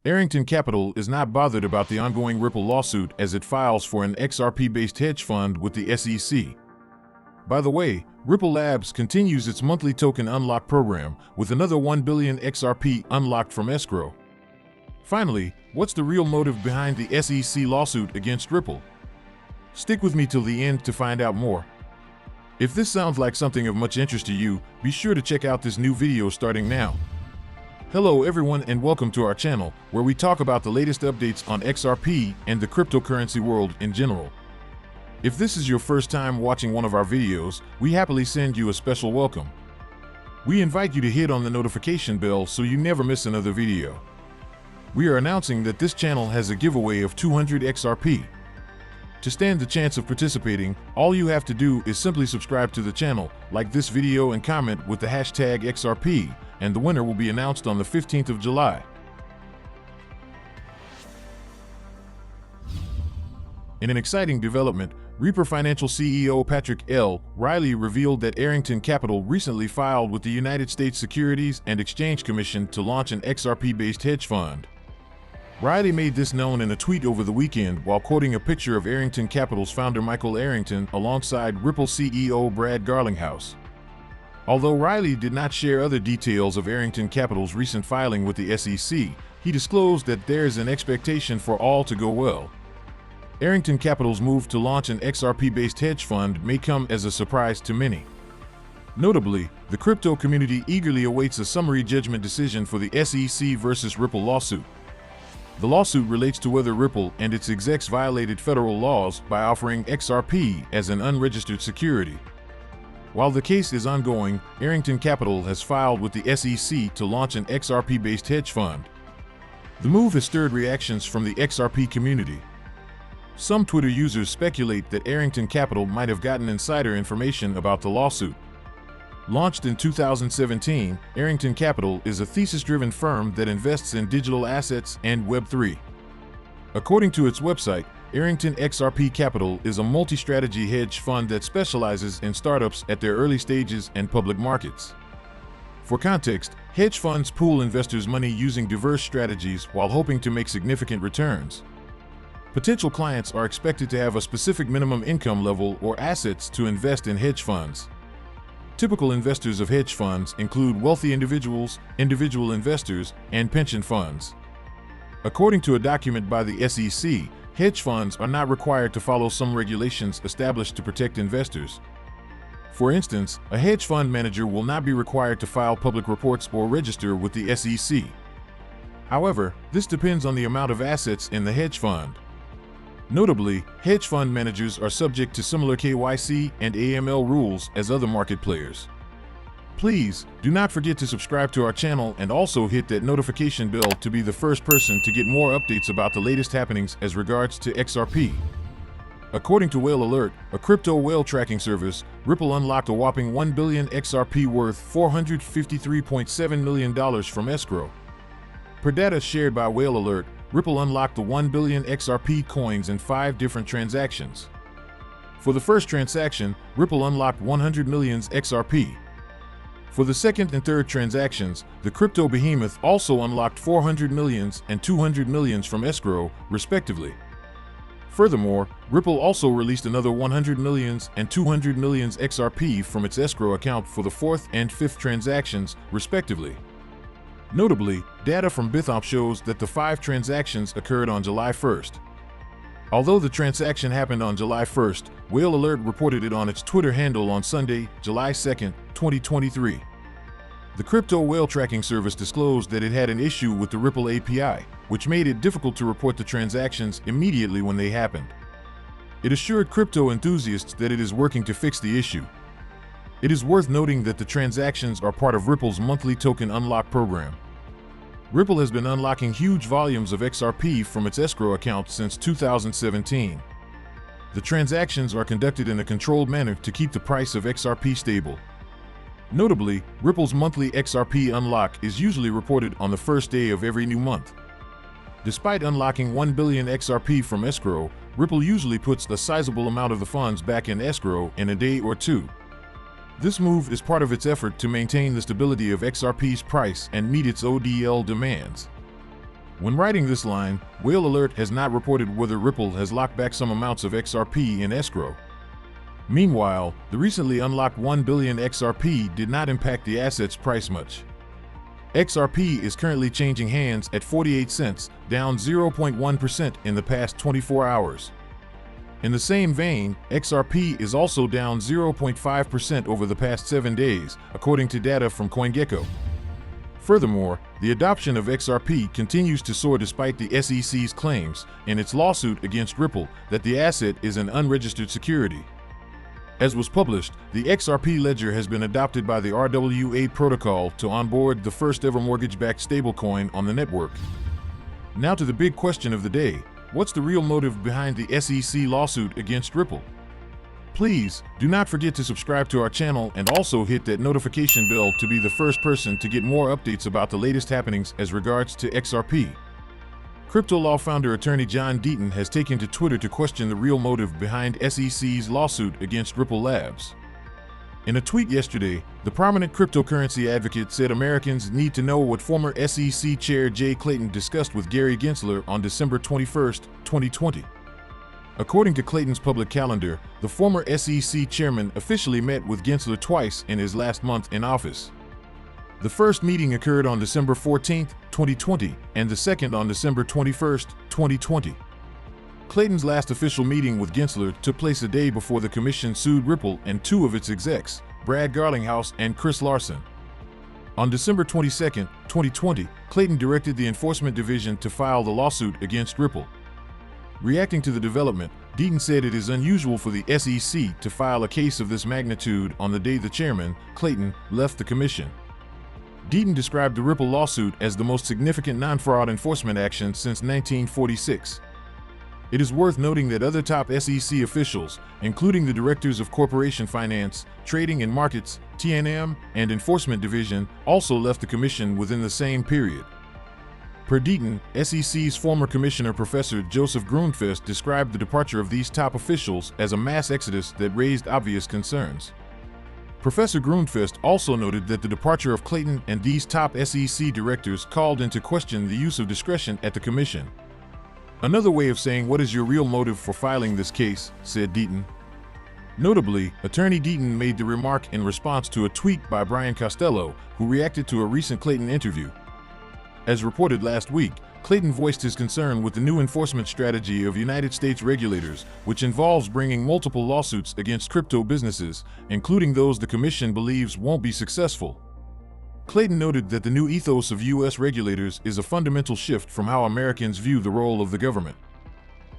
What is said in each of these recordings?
Arrington Capital is not bothered about the ongoing Ripple lawsuit as it files for an XRP-based hedge fund with the SEC. By the way, Ripple Labs continues its monthly token unlock program with another 1 billion XRP unlocked from escrow. Finally, what's the real motive behind the SEC lawsuit against Ripple? Stick with me till the end to find out more. If this sounds like something of much interest to you, be sure to check out this new video starting now. Hello everyone and welcome to our channel, where we talk about the latest updates on XRP and the cryptocurrency world in general. If this is your first time watching one of our videos, we happily send you a special welcome. We invite you to hit on the notification bell so you never miss another video. We are announcing that this channel has a giveaway of 200 XRP. To stand the chance of participating, all you have to do is simply subscribe to the channel, like this video and comment with the hashtag XRP, and the winner will be announced on the 15th of July. In an exciting development, Reaper Financial CEO Patrick L. Riley revealed that Arrington Capital recently filed with the United States Securities and Exchange Commission to launch an XRP-based hedge fund. Riley made this known in a tweet over the weekend while quoting a picture of Arrington Capital's founder Michael Arrington alongside Ripple CEO Brad Garlinghouse. Although Riley did not share other details of Arrington Capital's recent filing with the SEC, he disclosed that there is an expectation for all to go well. Arrington Capital's move to launch an XRP-based hedge fund may come as a surprise to many. Notably, the crypto community eagerly awaits a summary judgment decision for the SEC versus Ripple lawsuit. The lawsuit relates to whether Ripple and its execs violated federal laws by offering XRP as an unregistered security. While the case is ongoing, Arrington Capital has filed with the SEC to launch an XRP-based hedge fund. The move has stirred reactions from the XRP community. Some Twitter users speculate that Arrington Capital might have gotten insider information about the lawsuit. Launched in 2017, Arrington Capital is a thesis-driven firm that invests in digital assets and Web3. According to its website, Arrington XRP Capital is a multi-strategy hedge fund that specializes in startups at their early stages and public markets. For context, hedge funds pool investors' money using diverse strategies while hoping to make significant returns. Potential clients are expected to have a specific minimum income level or assets to invest in hedge funds. Typical investors of hedge funds include wealthy individuals, individual investors, and pension funds. According to a document by the SEC, hedge funds are not required to follow some regulations established to protect investors. For instance, a hedge fund manager will not be required to file public reports or register with the SEC. However, this depends on the amount of assets in the hedge fund. Notably, hedge fund managers are subject to similar KYC and AML rules as other market players. Please, do not forget to subscribe to our channel and also hit that notification bell to be the first person to get more updates about the latest happenings as regards to XRP. According to Whale Alert, a crypto whale tracking service, Ripple unlocked a whopping 1 billion XRP worth $453.7 million from escrow. Per data shared by Whale Alert, Ripple unlocked the 1 billion XRP coins in 5 different transactions. For the first transaction, Ripple unlocked 100 million XRP. For the second and third transactions, the crypto behemoth also unlocked 400 millions and 200 millions from escrow, respectively. Furthermore, Ripple also released another 100 millions and 200 millions XRP from its escrow account for the fourth and fifth transactions, respectively. Notably, data from Bithomp shows that the 5 transactions occurred on July 1st. Although the transaction happened on July 1st, Whale Alert reported it on its Twitter handle on Sunday, July 2nd, 2023. The crypto whale tracking service disclosed that it had an issue with the Ripple API, which made it difficult to report the transactions immediately when they happened. It assured crypto enthusiasts that it is working to fix the issue. It is worth noting that the transactions are part of Ripple's monthly token unlock program. Ripple has been unlocking huge volumes of XRP from its escrow account since 2017. The transactions are conducted in a controlled manner to keep the price of XRP stable. Notably, Ripple's monthly XRP unlock is usually reported on the first day of every new month. Despite unlocking 1 billion XRP from escrow, Ripple usually puts a sizable amount of the funds back in escrow in a day or two. This move is part of its effort to maintain the stability of XRP's price and meet its ODL demands. When writing this line, Whale Alert has not reported whether Ripple has locked back some amounts of XRP in escrow. Meanwhile, the recently unlocked 1 billion XRP did not impact the asset's price much. XRP is currently changing hands at 48 cents, down 0.1% in the past 24 hours. In the same vein, XRP is also down 0.5% over the past 7 days, according to data from CoinGecko. Furthermore, the adoption of XRP continues to soar despite the SEC's claims in its lawsuit against Ripple that the asset is an unregistered security. As was published, the XRP ledger has been adopted by the RWA protocol to onboard the first-ever mortgage-backed stablecoin on the network. Now to the big question of the day. What's the real motive behind the SEC lawsuit against Ripple? Please do not forget to subscribe to our channel and also hit that notification bell to be the first person to get more updates about the latest happenings as regards to XRP. Crypto law founder attorney John Deaton has taken to Twitter to question the real motive behind SEC's lawsuit against Ripple Labs. In a tweet yesterday, the prominent cryptocurrency advocate said Americans need to know what former SEC Chair Jay Clayton discussed with Gary Gensler on December 21, 2020. According to Clayton's public calendar, the former SEC chairman officially met with Gensler twice in his last month in office. The first meeting occurred on December 14, 2020, and the second on December 21, 2020. Clayton's last official meeting with Gensler took place a day before the commission sued Ripple and two of its execs, Brad Garlinghouse and Chris Larson. On December 22, 2020, Clayton directed the Enforcement Division to file the lawsuit against Ripple. Reacting to the development, Deaton said it is unusual for the SEC to file a case of this magnitude on the day the chairman, Clayton, left the commission. Deaton described the Ripple lawsuit as the most significant non-fraud enforcement action since 1946. It is worth noting that other top SEC officials, including the directors of Corporation Finance, Trading and Markets, T&M, and Enforcement Division, also left the commission within the same period. Per Deaton, SEC's former commissioner Professor Joseph Grundfest described the departure of these top officials as a mass exodus that raised obvious concerns. Professor Grundfest also noted that the departure of Clayton and these top SEC directors called into question the use of discretion at the commission. Another way of saying what is your real motive for filing this case, said Deaton. Notably, attorney Deaton made the remark in response to a tweet by Brian Costello, who reacted to a recent Clayton interview. As reported last week, Clayton voiced his concern with the new enforcement strategy of United States regulators, which involves bringing multiple lawsuits against crypto businesses, including those the commission believes won't be successful. Clayton noted that the new ethos of U.S. regulators is a fundamental shift from how Americans view the role of the government.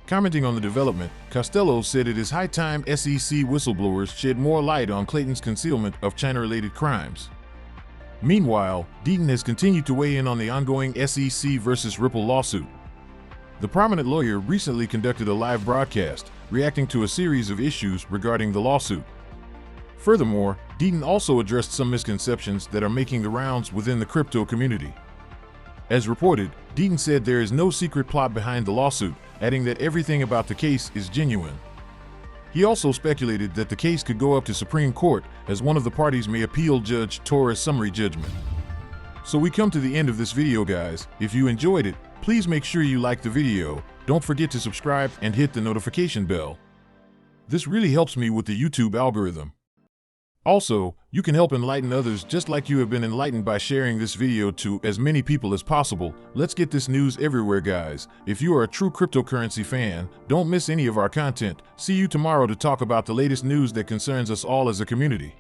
Commenting on the development, Costello said it is high time SEC whistleblowers shed more light on Clayton's concealment of China-related crimes. Meanwhile, Deaton has continued to weigh in on the ongoing SEC versus Ripple lawsuit. The prominent lawyer recently conducted a live broadcast, reacting to a series of issues regarding the lawsuit. Furthermore, Deaton also addressed some misconceptions that are making the rounds within the crypto community. As reported, Deaton said there is no secret plot behind the lawsuit, adding that everything about the case is genuine. He also speculated that the case could go up to Supreme Court, as one of the parties may appeal Judge Torres' summary judgment. So we come to the end of this video, guys. If you enjoyed it, please make sure you like the video, don't forget to subscribe and hit the notification bell. This really helps me with the YouTube algorithm. Also, you can help enlighten others just like you have been enlightened by sharing this video to as many people as possible. Let's get this news everywhere, guys. If you are a true cryptocurrency fan, don't miss any of our content. See you tomorrow to talk about the latest news that concerns us all as a community.